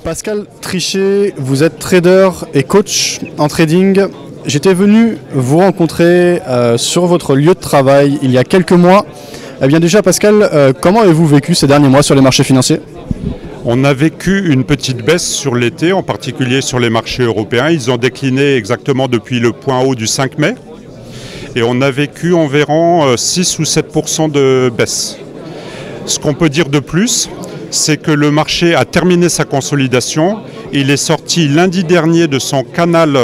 Pascal Trichet, vous êtes trader et coach en trading. J'étais venu vous rencontrer sur votre lieu de travail il y a quelques mois. Eh bien déjà Pascal, comment avez-vous vécu ces derniers mois sur les marchés financiers ? On a vécu une petite baisse sur l'été, en particulier sur les marchés européens. Ils ont décliné exactement depuis le point haut du 5 mai. Et on a vécu environ 6 ou 7% de baisse. Ce qu'on peut dire de plus, c'est que le marché a terminé sa consolidation. Il est sorti lundi dernier de son canal,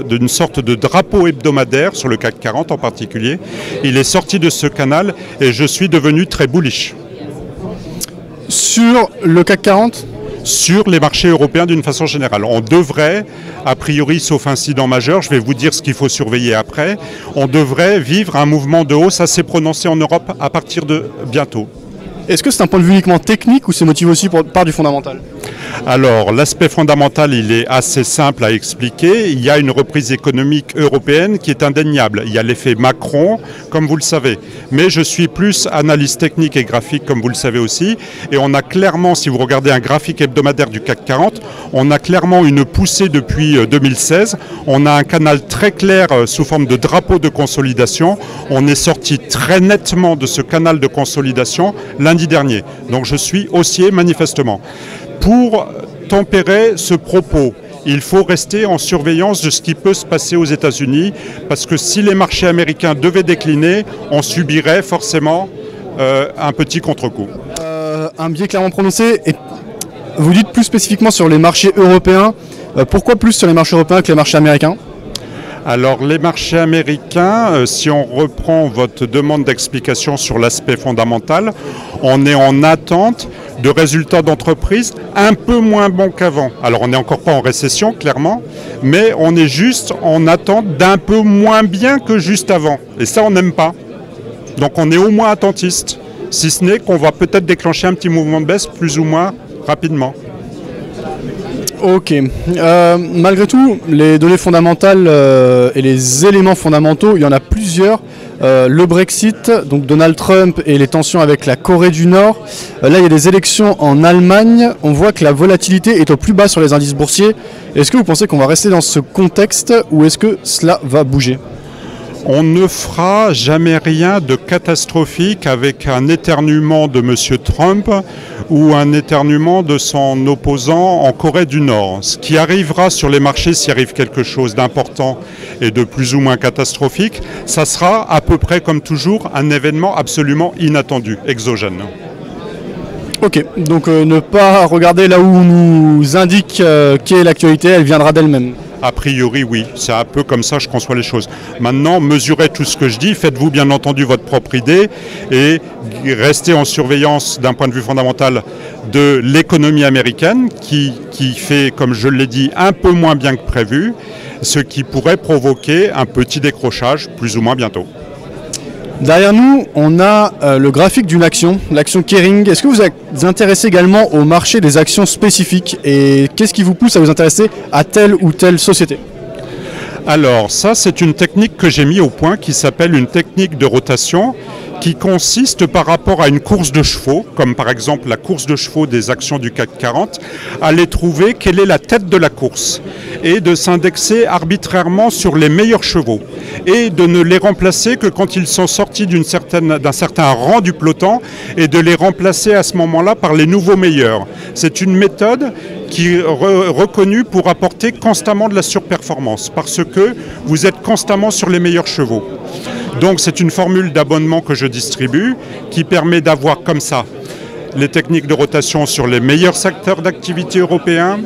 d'une sorte de drapeau hebdomadaire, sur le CAC 40 en particulier. Il est sorti de ce canal et je suis devenu très bullish. Sur le CAC 40 ? Sur les marchés européens d'une façon générale. On devrait, a priori, sauf incident majeur, je vais vous dire ce qu'il faut surveiller après, on devrait vivre un mouvement de hausse assez prononcé en Europe à partir de bientôt. Est-ce que c'est un point de vue uniquement technique ou c'est motivé aussi par du fondamental ? Alors, l'aspect fondamental, il est assez simple à expliquer. Il y a une reprise économique européenne qui est indéniable. Il y a l'effet Macron, comme vous le savez. Mais je suis plus analyste technique et graphique, comme vous le savez aussi. Et on a clairement, si vous regardez un graphique hebdomadaire du CAC 40, on a clairement une poussée depuis 2016. On a un canal très clair sous forme de drapeau de consolidation. On est sorti très nettement de ce canal de consolidation lundi dernier. Donc je suis haussier manifestement. Pour tempérer ce propos, il faut rester en surveillance de ce qui peut se passer aux États-Unis, parce que si les marchés américains devaient décliner, on subirait forcément un petit contre-coup. Un biais clairement prononcé. Et vous dites plus spécifiquement sur les marchés européens. Pourquoi plus sur les marchés européens que les marchés américains ? Alors les marchés américains, si on reprend votre demande d'explication sur l'aspect fondamental, on est en attente de résultats d'entreprise un peu moins bons qu'avant. Alors on n'est encore pas en récession, clairement, mais on est juste en attente d'un peu moins bien que juste avant. Et ça, on n'aime pas. Donc on est au moins attentiste, si ce n'est qu'on va peut-être déclencher un petit mouvement de baisse plus ou moins rapidement. Ok. Malgré tout, les données fondamentales et les éléments fondamentaux, il y en a plusieurs. Le Brexit, donc Donald Trump et les tensions avec la Corée du Nord. Là, il y a des élections en Allemagne. On voit que la volatilité est au plus bas sur les indices boursiers. Est-ce que vous pensez qu'on va rester dans ce contexte ou est-ce que cela va bouger ? On ne fera jamais rien de catastrophique avec un éternuement de M. Trump ou un éternuement de son opposant en Corée du Nord. Ce qui arrivera sur les marchés, s'il arrive quelque chose d'important et de plus ou moins catastrophique, ça sera à peu près comme toujours un événement absolument inattendu, exogène. Ok, donc ne pas regarder là où on nous indique qu'est l'actualité, elle viendra d'elle-même. A priori, oui. C'est un peu comme ça que je conçois les choses. Maintenant, mesurez tout ce que je dis, faites-vous bien entendu votre propre idée et restez en surveillance d'un point de vue fondamental de l'économie américaine qui fait, comme je l'ai dit, un peu moins bien que prévu, ce qui pourrait provoquer un petit décrochage plus ou moins bientôt. Derrière nous, on a le graphique d'une action, l'action Kering. Est-ce que vous êtes intéressé également au marché des actions spécifiques et qu'est-ce qui vous pousse à vous intéresser à telle ou telle société ? Alors ça, c'est une technique que j'ai mis au point qui s'appelle une technique de rotation qui consiste par rapport à une course de chevaux, comme par exemple la course de chevaux des actions du CAC 40, à aller trouver quelle est la tête de la course et de s'indexer arbitrairement sur les meilleurs chevaux et de ne les remplacer que quand ils sont sortis d'un certain rang du peloton et de les remplacer à ce moment-là par les nouveaux meilleurs. C'est une méthode qui est reconnue pour apporter constamment de la surperformance parce que vous êtes constamment sur les meilleurs chevaux. Donc c'est une formule d'abonnement que je distribue qui permet d'avoir comme ça les techniques de rotation sur les meilleurs secteurs d'activité européens,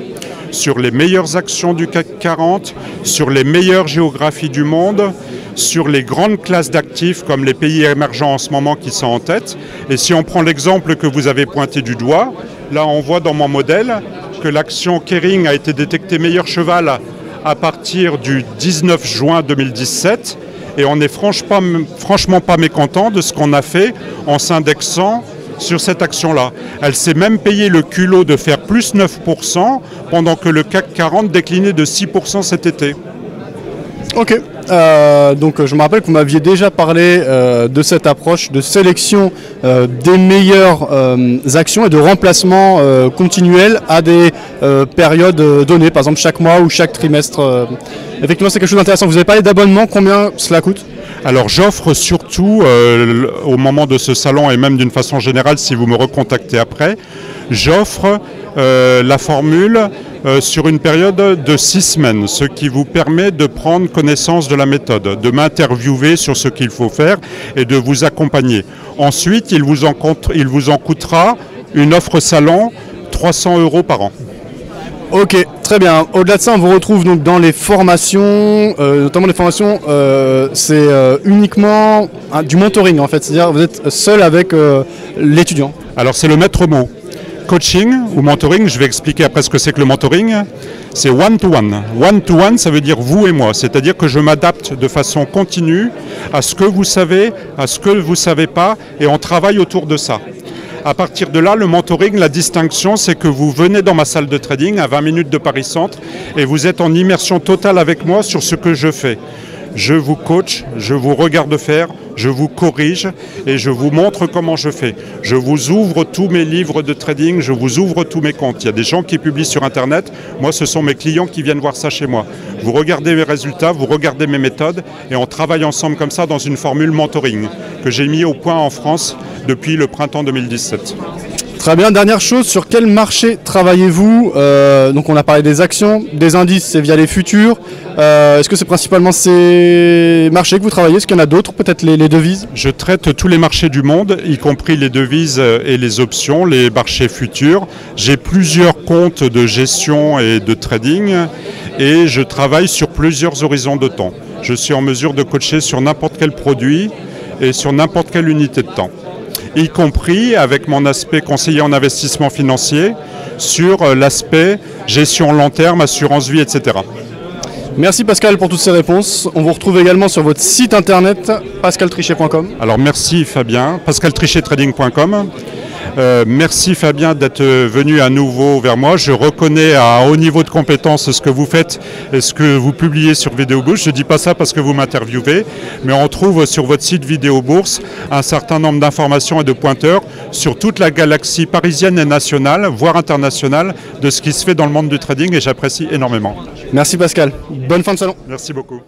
sur les meilleures actions du CAC 40, sur les meilleures géographies du monde, sur les grandes classes d'actifs comme les pays émergents en ce moment qui sont en tête. Et si on prend l'exemple que vous avez pointé du doigt, là on voit dans mon modèle que l'action Kering a été détectée meilleur cheval à partir du 19 juin 2017 et on n'est franchement pas mécontent de ce qu'on a fait en s'indexant sur cette action-là. Elle s'est même payé le culot de faire plus 9% pendant que le CAC 40 déclinait de 6% cet été. Ok, donc je me rappelle que vous m'aviez déjà parlé de cette approche de sélection des meilleures actions et de remplacement continuel à des périodes données, par exemple chaque mois ou chaque trimestre. Effectivement, c'est quelque chose d'intéressant. Vous avez parlé d'abonnement, combien cela coûte ? Alors j'offre surtout, au moment de ce salon et même d'une façon générale, si vous me recontactez après, j'offre la formule sur une période de 6 semaines, ce qui vous permet de prendre connaissance de la méthode, de m'interviewer sur ce qu'il faut faire et de vous accompagner. Ensuite, il vous en coûtera une offre salon 300 € par an. Ok, très bien. Au-delà de ça, on vous retrouve donc dans les formations, notamment les formations, c'est uniquement du mentoring en fait, c'est-à-dire vous êtes seul avec l'étudiant. Alors c'est le maître mot. Coaching ou mentoring, je vais expliquer après ce que c'est que le mentoring, c'est one-to-one. One-to-one, ça veut dire vous et moi, c'est-à-dire que je m'adapte de façon continue à ce que vous savez, à ce que vous ne savez pas, et on travaille autour de ça. À partir de là, le mentoring, la distinction, c'est que vous venez dans ma salle de trading à 20 minutes de Paris Centre et vous êtes en immersion totale avec moi sur ce que je fais. Je vous coach, je vous regarde faire, je vous corrige et je vous montre comment je fais. Je vous ouvre tous mes livres de trading, je vous ouvre tous mes comptes. Il y a des gens qui publient sur Internet. Moi, ce sont mes clients qui viennent voir ça chez moi. Vous regardez mes résultats, vous regardez mes méthodes et on travaille ensemble comme ça dans une formule mentoring que j'ai mis au point en France depuis le printemps 2017. Très bien, dernière chose, sur quel marché travaillez-vous ? Donc on a parlé des actions, des indices, c'est via les futurs. Est-ce que c'est principalement ces marchés que vous travaillez ? Est-ce qu'il y en a d'autres, peut-être les devises ? Je traite tous les marchés du monde, y compris les devises et les options, les marchés futurs. J'ai plusieurs comptes de gestion et de trading et je travaille sur plusieurs horizons de temps. Je suis en mesure de coacher sur n'importe quel produit et sur n'importe quelle unité de temps, y compris avec mon aspect conseiller en investissement financier sur l'aspect gestion long terme, assurance vie, etc. Merci Pascal pour toutes ces réponses. On vous retrouve également sur votre site internet pascaltrichet.com. Alors merci Fabien, pascaltrichet-trading.com. Merci Fabien d'être venu à nouveau vers moi. Je reconnais à un haut niveau de compétence ce que vous faites et ce que vous publiez sur Vidéo Bourse. Je ne dis pas ça parce que vous m'interviewez, mais on trouve sur votre site Vidéo Bourse un certain nombre d'informations et de pointeurs sur toute la galaxie parisienne et nationale, voire internationale, de ce qui se fait dans le monde du trading et j'apprécie énormément. Merci Pascal. Bonne fin de salon. Merci beaucoup.